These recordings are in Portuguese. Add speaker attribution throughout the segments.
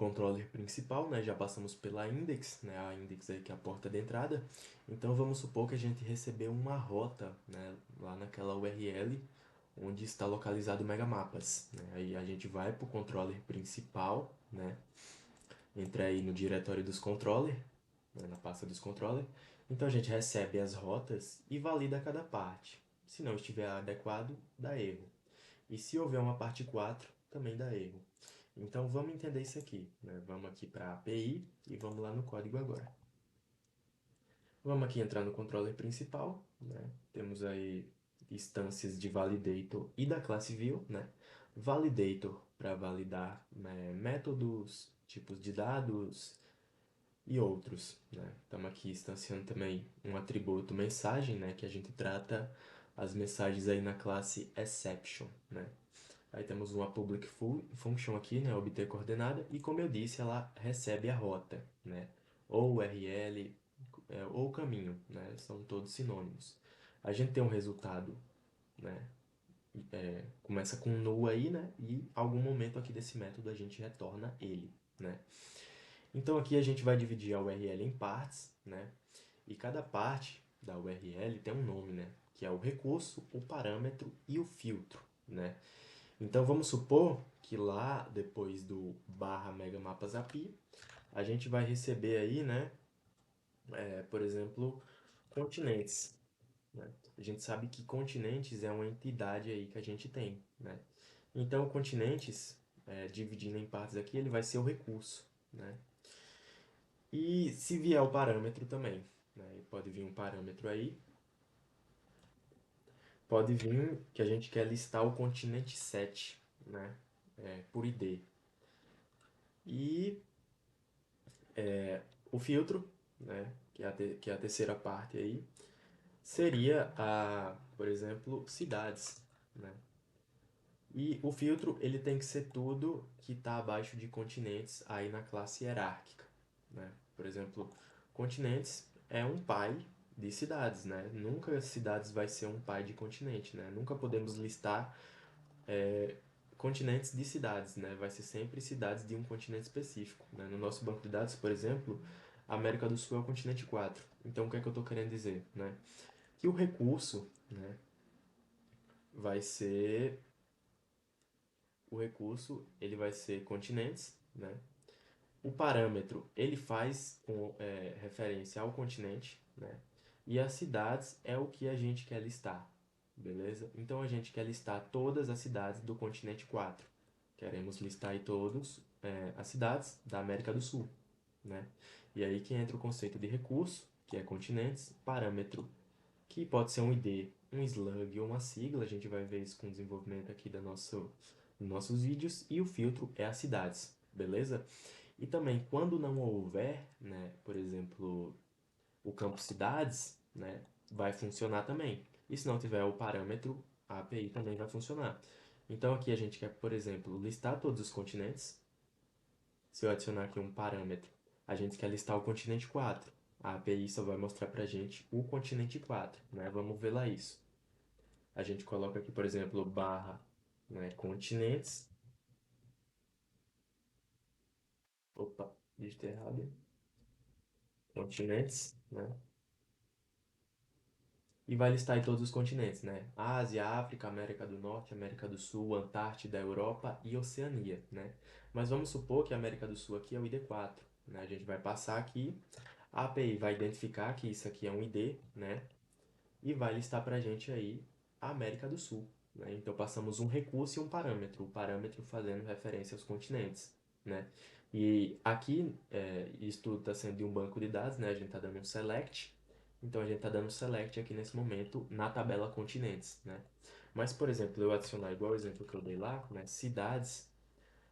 Speaker 1: controller principal, né? Já passamos pela index, né? A index aí que é a porta de entrada. Então vamos supor que a gente recebeu uma rota, né? Lá naquela URL onde está localizado o Megamapas, né? Aí a gente vai para o controller principal, né? Entra aí no diretório dos controller, né? Na pasta dos controller. Então a gente recebe as rotas e valida cada parte. Se não estiver adequado, dá erro. E se houver uma parte 4 também dá erro. Então vamos entender isso aqui, né? Vamos aqui para a API e vamos lá no código agora. Vamos aqui entrar no controller principal, né? Temos aí instâncias de validator e da classe view, né? Validator para validar, né, métodos, tipos de dados e outros, né? Estamos aqui instanciando também um atributo mensagem, né? Que a gente trata as mensagens aí na classe exception, né? Aí temos uma public function aqui, né, obter coordenada, e como eu disse, ela recebe a rota, né, ou URL, ou caminho, né, são todos sinônimos. A gente tem um resultado, né, começa com null aí, né, e algum momento aqui desse método a gente retorna ele, né. Então aqui a gente vai dividir a URL em partes, né, e cada parte da URL tem um nome, né, que é o recurso, o parâmetro e o filtro, né. Então vamos supor que lá, depois do barra megamapas API, a gente vai receber aí, né, por exemplo, continentes, né? A gente sabe que continentes é uma entidade aí que a gente tem, né? Então, continentes, dividindo em partes aqui, ele vai ser o recurso, né? E se vier o parâmetro também, né? Pode vir um parâmetro aí, pode vir que a gente quer listar o continente 7, né? Por ID. E o filtro, né, que é a terceira parte aí, seria por exemplo, cidades, né? E o filtro, ele tem que ser tudo que está abaixo de continentes aí na classe hierárquica, né? Por exemplo, continentes é um pai de cidades, né? Nunca cidades vai ser um pai de continente, né? Nunca podemos listar continentes de cidades, né? Vai ser sempre cidades de um continente específico, né? No nosso banco de dados, por exemplo, a América do Sul é o continente 4. Então, o que é que eu estou querendo dizer, né? Que o recurso, né, vai ser ele vai ser continentes, né? O parâmetro, ele faz referência ao continente, né? E as cidades é o que a gente quer listar, beleza? Então a gente quer listar todas as cidades do continente 4. Queremos listar aí todas as cidades da América do Sul, né? E aí que entra o conceito de recurso, que é continentes, parâmetro, que pode ser um ID, um slug ou uma sigla, a gente vai ver isso com o desenvolvimento aqui dos nossos vídeos, e o filtro é as cidades, beleza? E também, quando não houver, né, por exemplo, o campo cidades, né, vai funcionar também. E se não tiver o parâmetro, a API também vai funcionar. Então aqui a gente quer, por exemplo, listar todos os continentes. Se eu adicionar aqui um parâmetro, a gente quer listar o continente 4. A API só vai mostrar pra gente o continente 4, né? Vamos ver lá isso. A gente coloca aqui, por exemplo, barra, né, continentes. Opa, digitei errado. Continentes, né? E vai listar aí todos os continentes, né? Ásia, África, América do Norte, América do Sul, Antártida, Europa e Oceania, né? Mas vamos supor que a América do Sul aqui é o ID4, né? A gente vai passar aqui, a API vai identificar que isso aqui é um ID, né? E vai listar para a gente aí a América do Sul, né? Então passamos um recurso e um parâmetro, o parâmetro fazendo referência aos continentes, né? E aqui, isso tudo está sendo de um banco de dados, né? A gente está dando um select, então a gente está dando select aqui nesse momento na tabela continentes, né? Mas, por exemplo, eu adicionar igual o exemplo que eu dei lá, né? Cidades,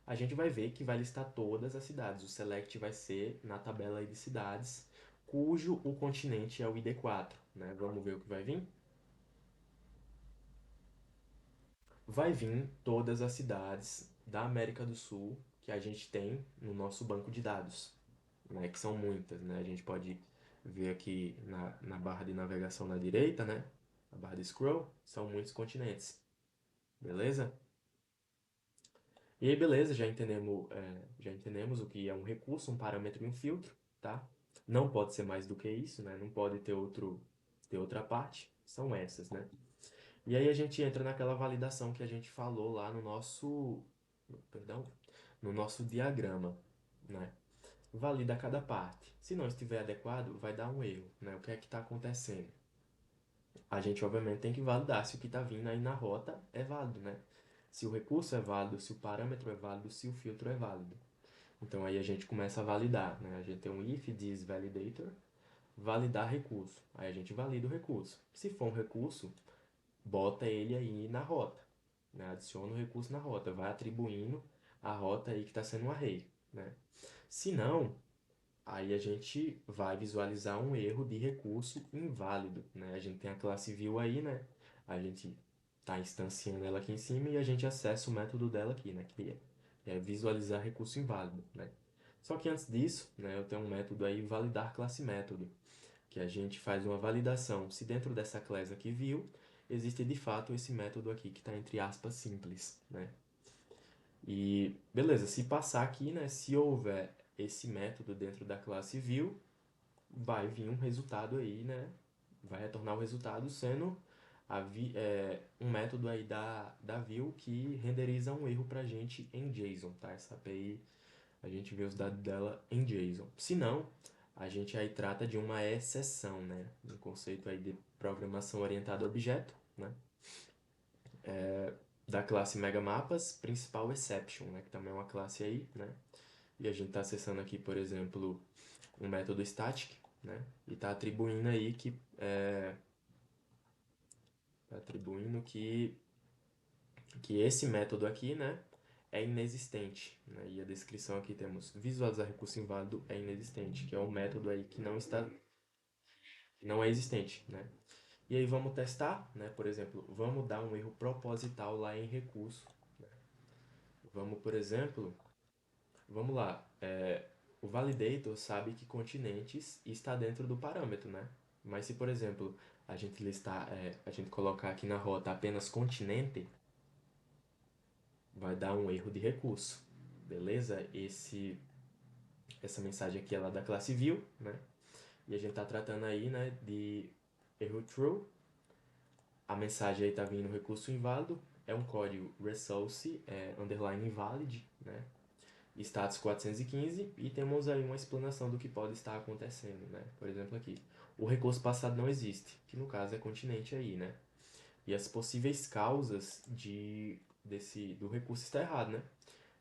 Speaker 1: a gente vai ver que vai listar todas as cidades. O select vai ser na tabela aí de cidades, cujo o continente é o ID4, né? Vamos ver o que vai vir? Vai vir todas as cidades da América do Sul que a gente tem no nosso banco de dados, né? Que são muitas, né? A gente pode ver aqui na barra de navegação na direita, né? A barra de scroll, são muitos continentes, beleza? E aí, beleza, já entendemos o que é um recurso, um parâmetro e um filtro, tá? Não pode ser mais do que isso, né? Não pode ter outra parte. São essas, né? E aí a gente entra naquela validação que a gente falou lá no nosso, perdão, no nosso diagrama, né? Valida cada parte. Se não estiver adequado, vai dar um erro, né? O que é que está acontecendo? A gente, obviamente, tem que validar se o que está vindo aí na rota é válido, né? Se o recurso é válido, se o parâmetro é válido, se o filtro é válido. Então aí a gente começa a validar, né? A gente tem um if this validator, validar recurso. Aí a gente valida o recurso. Se for um recurso, bota ele aí na rota, né? Adiciona o recurso na rota, vai atribuindo a rota aí que está sendo um array, né? Se não, aí a gente vai visualizar um erro de recurso inválido, né? A gente tem a classe view aí, né? A gente está instanciando ela aqui em cima e a gente acessa o método dela aqui, né? Que é visualizar recurso inválido, né? Só que antes disso, né, eu tenho um método aí, validar classe método, que a gente faz uma validação se dentro dessa classe aqui view existe de fato esse método aqui que está entre aspas simples, né? E beleza, se passar aqui, né, se houver esse método dentro da classe view, vai vir um resultado aí, né? Vai retornar o resultado sendo um método aí da view que renderiza um erro pra gente em JSON, tá? Essa API, a gente vê os dados dela em JSON. Se não, a gente aí trata de uma exceção, né? Um conceito aí de programação orientada a objeto, né? Da classe MegaMapas, principal exception, né? Que também é uma classe aí, né? E a gente está acessando aqui, por exemplo, um método static, né? E está atribuindo aí que esse método aqui, né, é inexistente, né? E a descrição aqui temos visualizar recurso inválido é inexistente, que é um método aí que não é existente, né? E aí vamos testar, né? Por exemplo, vamos dar um erro proposital lá em recurso. Vamos, por exemplo, vamos lá. O validator sabe que continentes está dentro do parâmetro, né? Mas se, por exemplo, a gente colocar aqui na rota apenas continente, vai dar um erro de recurso, beleza? Essa mensagem aqui é lá da classe view, né? E a gente está tratando aí, né, de erro true. A mensagem aí está vindo recurso inválido, é um código resource underline invalid, né? Status 415 e temos aí uma explanação do que pode estar acontecendo, né? Por exemplo aqui, o recurso passado não existe, que no caso é continente aí, né? E as possíveis causas do recurso está errado, né?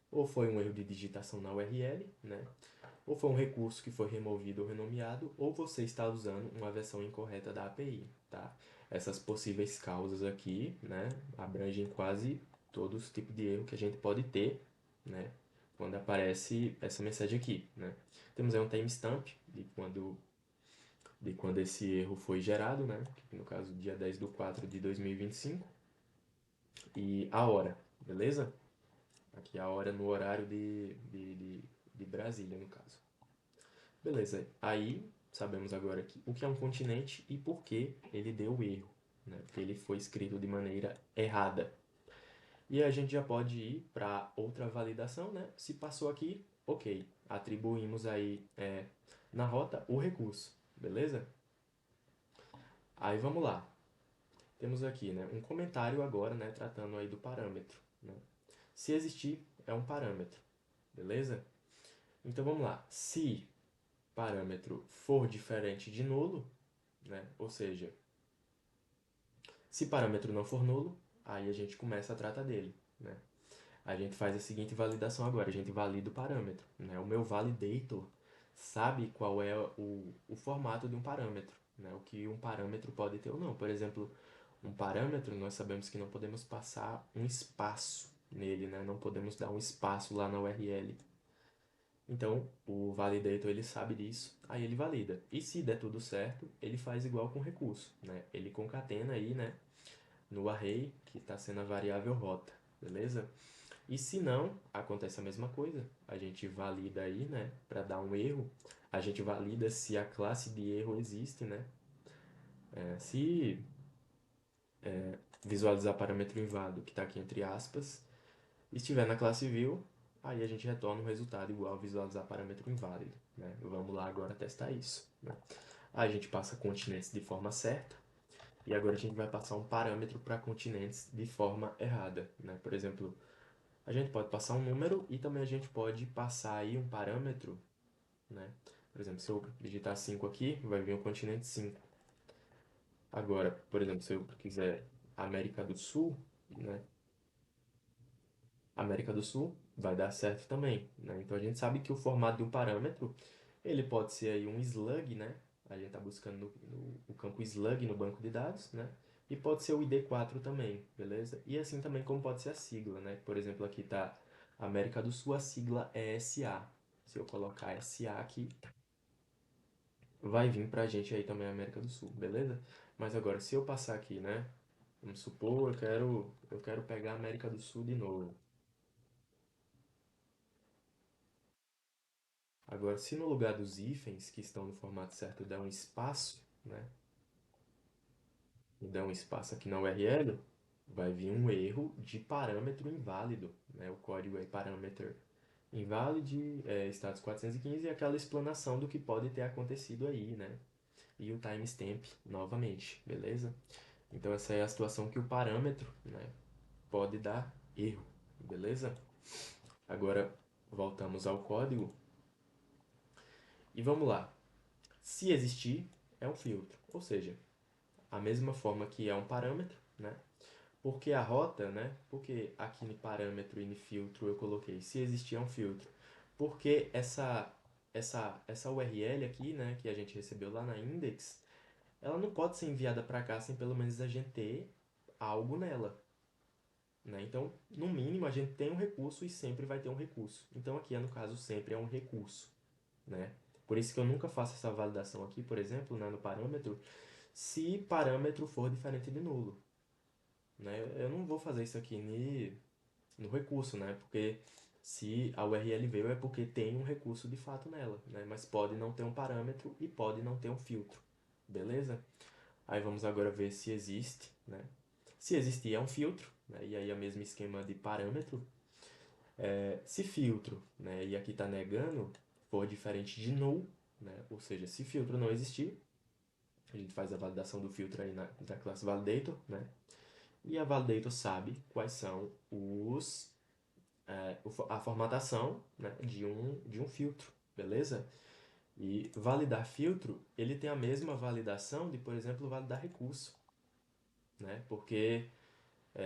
Speaker 1: Ou foi um erro de digitação na URL, né? Ou foi um recurso que foi removido ou renomeado, ou você está usando uma versão incorreta da API, tá? Essas possíveis causas aqui, né, abrangem quase todos os tipos de erro que a gente pode ter, né, quando aparece essa mensagem aqui, né? Temos aí um timestamp de quando esse erro foi gerado, né? No caso, dia 10/4/2025. E a hora, beleza? Aqui a hora no horário de Brasília, no caso. Beleza, aí sabemos agora o que é um continente e por que ele deu erro, né? Porque ele foi escrito de maneira errada. E a gente já pode ir para outra validação, né? Se passou aqui, ok. Atribuímos aí na rota o recurso, beleza? Aí vamos lá. Temos aqui, né, um comentário agora, né, tratando aí do parâmetro, né? Se existir, é um parâmetro, beleza? Então vamos lá. Se parâmetro for diferente de nulo, né? Ou seja, se parâmetro não for nulo, aí a gente começa a tratar dele, né? A gente faz a seguinte validação agora, a gente valida o parâmetro, né? O meu validator sabe qual é o formato de um parâmetro, né? O que um parâmetro pode ter ou não. Por exemplo, um parâmetro, nós sabemos que não podemos passar um espaço nele, né? Não podemos dar um espaço lá na URL. Então, o validator ele sabe disso, aí ele valida. E se der tudo certo, ele faz igual com o recurso, né? Ele concatena aí, né, no array que está sendo a variável rota, beleza? E se não, acontece a mesma coisa. A gente valida aí, né, para dar um erro. A gente valida se a classe de erro existe, né? Se visualizar parâmetro inválido, que está aqui entre aspas, estiver na classe view, aí a gente retorna um resultado igual a visualizar parâmetro inválido, né? Vamos lá agora testar isso, né? Aí a gente passa continentes de forma certa, e agora a gente vai passar um parâmetro para continentes de forma errada, né? Por exemplo, a gente pode passar um número e também a gente pode passar aí um parâmetro, né? Por exemplo, se eu digitar 5 aqui, vai vir o continente 5. Agora, por exemplo, se eu quiser América do Sul, né? América do Sul vai dar certo também, né? Então a gente sabe que o formato de um parâmetro, ele pode ser aí um slug, né? A gente está buscando o campo slug no banco de dados, né? E pode ser o ID4 também, beleza? E assim também como pode ser a sigla, né? Por exemplo, aqui está América do Sul, a sigla é SA. Se eu colocar SA aqui, vai vir pra gente aí também a América do Sul, beleza? Mas agora, se eu passar aqui, né? Vamos supor, eu quero pegar a América do Sul de novo. Agora, se no lugar dos hífens, que estão no formato certo, der um espaço, né? E der um espaço aqui na URL, vai vir um erro de parâmetro inválido, né? O código é parameter invalid, status 415 e aquela explanação do que pode ter acontecido aí, né? E o timestamp novamente, beleza? Então essa é a situação que o parâmetro, né, pode dar erro, beleza? Agora voltamos ao código e vamos lá. Se existir, é um filtro, ou seja, a mesma forma que é um parâmetro, né? Porque a rota, né? Porque aqui no parâmetro e no filtro eu coloquei se existir é um filtro. Porque essa URL aqui, né, que a gente recebeu lá na index, ela não pode ser enviada para cá sem pelo menos a gente ter algo nela, né? Então, no mínimo, a gente tem um recurso e sempre vai ter um recurso. Então, aqui, no caso, sempre é um recurso, né? Por isso que eu nunca faço essa validação aqui, por exemplo, né, no parâmetro, se parâmetro for diferente de nulo, né? Eu não vou fazer isso aqui no recurso, né? Porque se a URL veio é porque tem um recurso de fato nela, né? Mas pode não ter um parâmetro e pode não ter um filtro, beleza? Aí vamos agora ver se existe, né? Se existir é um filtro, né? E aí é o mesmo esquema de parâmetro. Se filtro, né? E aqui está negando, for diferente de null, né? Ou seja, se filtro não existir, a gente faz a validação do filtro aí da classe validator, né? E a validator sabe quais são a formatação, né, de um filtro, beleza? E validar filtro, ele tem a mesma validação de, por exemplo, validar recurso, né? Porque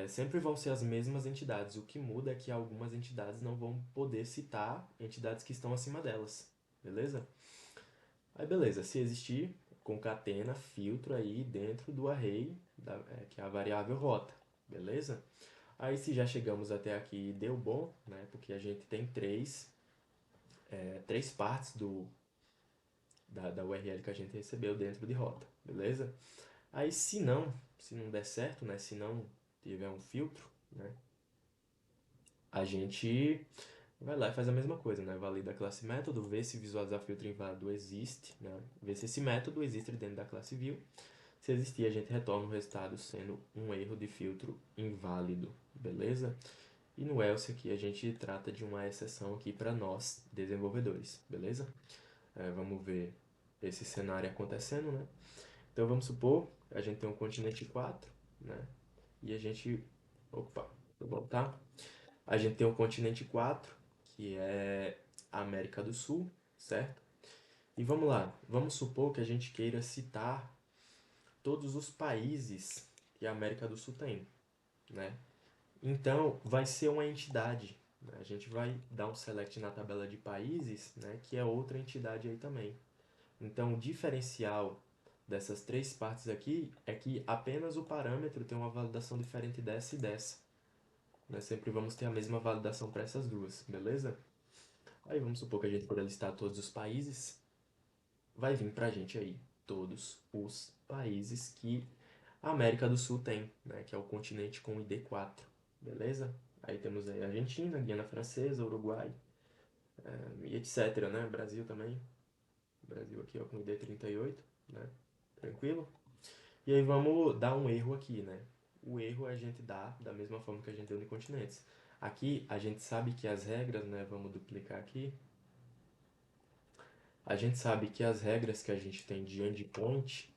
Speaker 1: sempre vão ser as mesmas entidades. O que muda é que algumas entidades não vão poder citar entidades que estão acima delas, beleza? Aí beleza, se existir, concatena filtro aí dentro do array, que é a variável rota, beleza? Aí se já chegamos até aqui deu bom, né? Porque a gente tem três partes da URL que a gente recebeu dentro de rota, beleza? Aí se não der certo, né? Se não tiver um filtro, né? A gente vai lá e faz a mesma coisa, né? Valida a classe método, vê se visualizar filtro inválido existe, né? Vê se esse método existe dentro da classe view. Se existir, a gente retorna o resultado sendo um erro de filtro inválido, beleza? E no else aqui a gente trata de uma exceção aqui para nós, desenvolvedores, beleza? Vamos ver esse cenário acontecendo, né? Então vamos supor, a gente tem um continente 4, né? E a gente... Opa, vou voltar. A gente tem o continente 4, que é a América do Sul, certo? E vamos lá, vamos supor que a gente queira citar todos os países que a América do Sul tem, né? Então, vai ser uma entidade, né? A gente vai dar um select na tabela de países, né? Que é outra entidade aí também. Então, o diferencial dessas três partes aqui é que apenas o parâmetro tem uma validação diferente dessa e dessa. Nós sempre vamos ter a mesma validação para essas duas, beleza? Aí vamos supor que a gente queira listar todos os países. Vai vir pra gente aí todos os países que a América do Sul tem, né? Que é o continente com ID4, beleza? Aí temos aí Argentina, Guiana Francesa, Uruguai, e etc, né? Brasil também. Brasil aqui ó, com ID38, né? Tranquilo? E aí vamos dar um erro aqui, né? O erro a gente dá da mesma forma que a gente deu no continentes. Aqui a gente sabe que as regras, né? Vamos duplicar aqui. A gente sabe que as regras que a gente tem de endpoint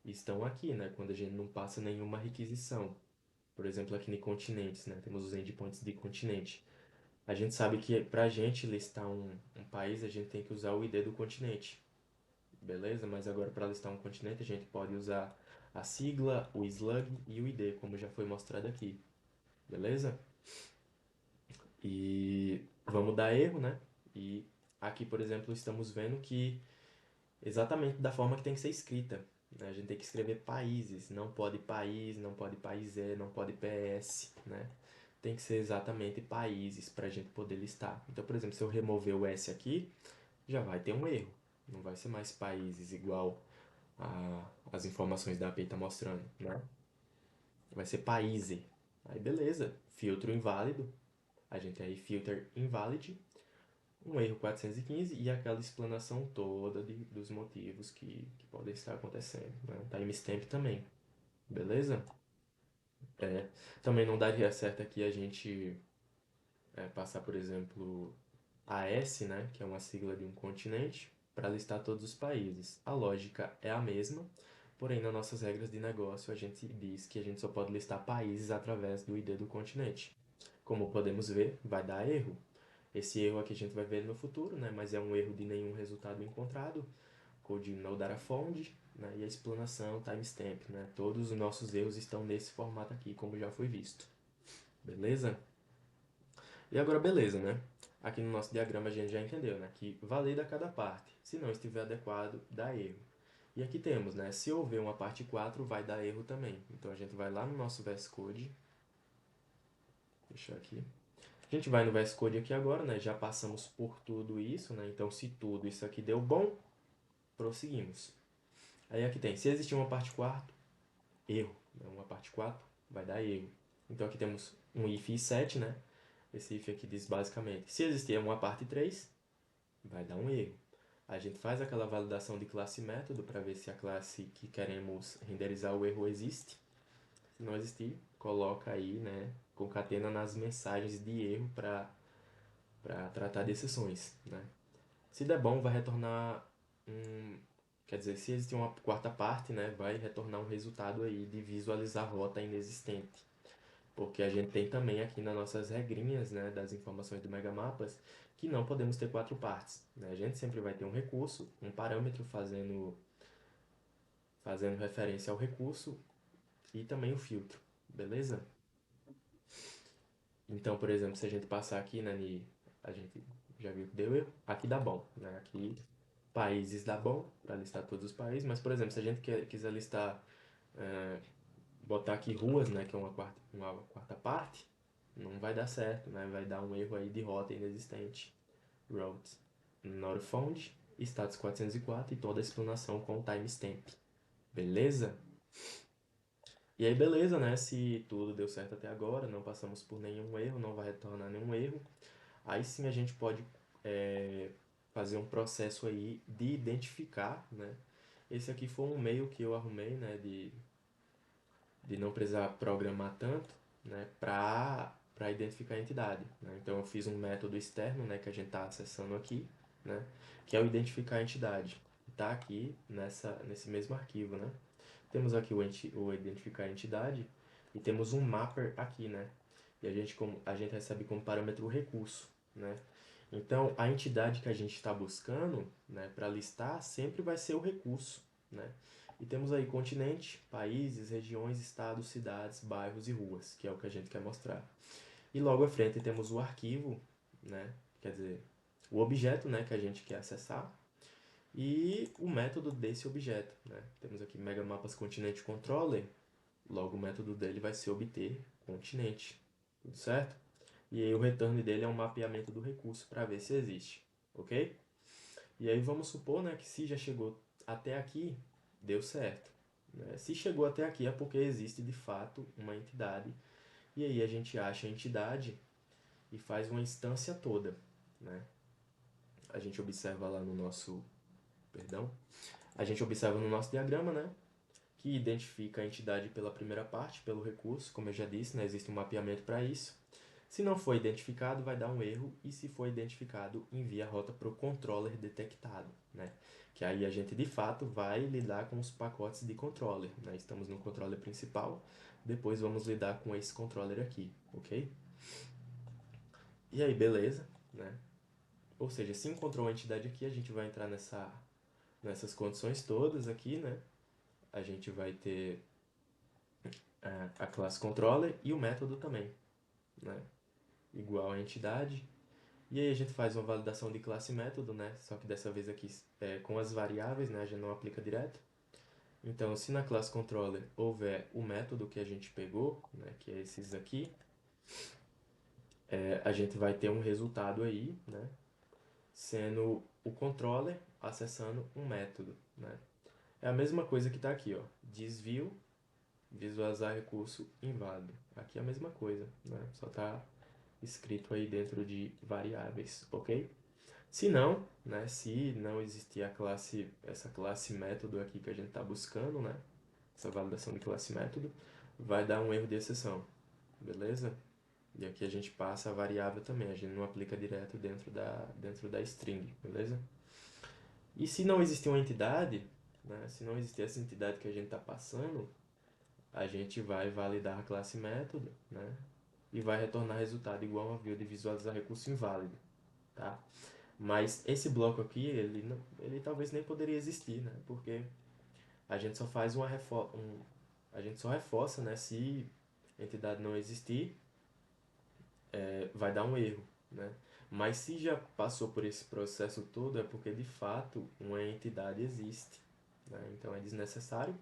Speaker 1: estão aqui, né? Quando a gente não passa nenhuma requisição. Por exemplo, aqui em continentes, né? Temos os endpoints de continente. A gente sabe que para a gente listar um país, a gente tem que usar o ID do continente. Beleza? Mas agora para listar um continente, a gente pode usar a sigla, o slug e o ID, como já foi mostrado aqui. Beleza? E vamos dar erro, né? E aqui, por exemplo, estamos vendo que exatamente da forma que tem que ser escrita, né? A gente tem que escrever países, não pode país, não pode países, não pode PS, né? Tem que ser exatamente países para a gente poder listar. Então, por exemplo, se eu remover o S aqui, já vai ter um erro. Não vai ser mais países igual as informações da API está mostrando, né? Vai ser países. Aí beleza, filtro inválido. A gente tem aí filter invalid, um erro 415 e aquela explanação toda dos motivos que podem estar acontecendo. Né? Timestamp também, beleza? Também não daria certo aqui a gente passar, por exemplo, AS, né, que é uma sigla de um continente, para listar todos os países. A lógica é a mesma, porém nas nossas regras de negócio a gente diz que a gente só pode listar países através do ID do continente. Como podemos ver, vai dar erro. Esse erro aqui a gente vai ver no futuro, né, mas é um erro de nenhum resultado encontrado, code no data found, né, e a explanação timestamp, né. Todos os nossos erros estão nesse formato aqui, como já foi visto. Beleza? E agora, beleza, né? Aqui no nosso diagrama a gente já entendeu, né? Que valida cada parte. Se não estiver adequado, dá erro. E aqui temos, né? Se houver uma parte 4, vai dar erro também. Então a gente vai lá no nosso VS Code. Deixa aqui. A gente vai no VS Code aqui agora, né? Já passamos por tudo isso, né? Então se tudo isso aqui deu bom, prosseguimos. Aí aqui tem, se existir uma parte 4, erro. Né? Uma parte 4 vai dar erro. Então aqui temos um if e set, né? Esse if aqui diz basicamente, se existir uma parte 3, vai dar um erro. A gente faz aquela validação de classe e método para ver se a classe que queremos renderizar o erro existe. Se não existir, coloca aí, né, concatena nas mensagens de erro para tratar de exceções, né. Se der bom, vai retornar quer dizer, se existir uma quarta parte, né, vai retornar um resultado aí de visualizar rota inexistente. Porque a gente tem também aqui nas nossas regrinhas, né, das informações do Megamapas, que não podemos ter 4 partes. Né? A gente sempre vai ter um recurso, um parâmetro fazendo referência ao recurso e também o filtro, beleza? Então, por exemplo, se a gente passar aqui, né, a gente já viu que deu erro, aqui dá bom, né? Aqui países dá bom, para listar todos os países, mas, por exemplo, se a gente quiser listar, botar aqui ruas, né, que é uma quarta parte, não vai dar certo, né? Vai dar um erro aí de rota inexistente. Routes not found, status 404 e toda a explanação com timestamp. Beleza? E aí, beleza, né? Se tudo deu certo até agora, não passamos por nenhum erro, não vai retornar nenhum erro, aí sim a gente pode fazer um processo aí de identificar, né? Esse aqui foi um meio que eu arrumei, né? De não precisar programar tanto, né? Para identificar a entidade. Né? Então eu fiz um método externo, né? Que a gente está acessando aqui, né? Que é o identificar a entidade. Está aqui nesse mesmo arquivo, né? Temos aqui o identificar a entidade e temos um mapper aqui, né? E a gente recebe como parâmetro o recurso, né? Então, a entidade que a gente está buscando, né, para listar sempre vai ser o recurso, né? E temos aí continente, países, regiões, estados, cidades, bairros e ruas, que é o que a gente quer mostrar. E logo à frente temos o arquivo, né? Quer dizer, o objeto, né, que a gente quer acessar e o método desse objeto, né? Temos aqui Megamapas Continente Controller, logo o método dele vai ser obter continente, tudo certo? E aí o return dele é um mapeamento do recurso para ver se existe, ok? E aí vamos supor, né, que se já chegou até aqui, deu certo. Né? Se chegou até aqui é porque existe de fato uma entidade. E aí a gente acha a entidade e faz uma instância toda. Né? A gente observa lá no nosso. Perdão. A gente observa no nosso diagrama, né? Que identifica a entidade pela primeira parte, pelo recurso, como eu já disse, né? Existe um mapeamento para isso. Se não for identificado, vai dar um erro, e se for identificado, envia a rota para o controller detectado, né? Que aí a gente de fato vai lidar com os pacotes de controller, né? Estamos no controller principal, depois vamos lidar com esse controller aqui, ok? E aí, beleza, né? Ou seja, se encontrou uma entidade aqui, a gente vai entrar nessas condições todas aqui, né? A gente vai ter a classe controller e o método também, né? Igual a entidade. E aí a gente faz uma validação de classe e método, né? Só que dessa vez aqui com as variáveis, né? A gente não aplica direto. Então, se na classe controller houver o método que a gente pegou, né? Que é esses aqui, a gente vai ter um resultado aí, né? Sendo o controller acessando um método, né? É a mesma coisa que está aqui, ó. Desvio, visualizar recurso inválido. Aqui é a mesma coisa, né? Só está escrito aí dentro de variáveis, ok? Se não, né? Se não existir essa classe método aqui que a gente está buscando, né? Essa validação de classe método, vai dar um erro de exceção, beleza? E aqui a gente passa a variável também, a gente não aplica direto dentro da string, beleza? E se não existir uma entidade, né? Se não existir essa entidade que a gente está passando, a gente vai validar a classe método, né? E vai retornar resultado igual a view de visualizar recurso inválido, tá? Mas esse bloco aqui, ele talvez nem poderia existir, né? Porque a gente só faz a gente só reforça, né? Se a entidade não existir, vai dar um erro, né? Mas se já passou por esse processo todo, é porque de fato uma entidade existe, né? Então é desnecessário,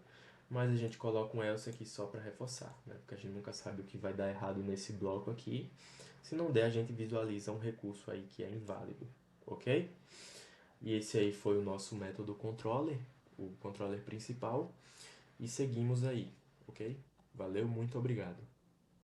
Speaker 1: mas a gente coloca um else aqui só para reforçar, né? Porque a gente nunca sabe o que vai dar errado nesse bloco aqui. Se não der, a gente visualiza um recurso aí que é inválido, ok? E esse aí foi o nosso método controller, o controller principal, e seguimos aí, ok? Valeu, muito obrigado.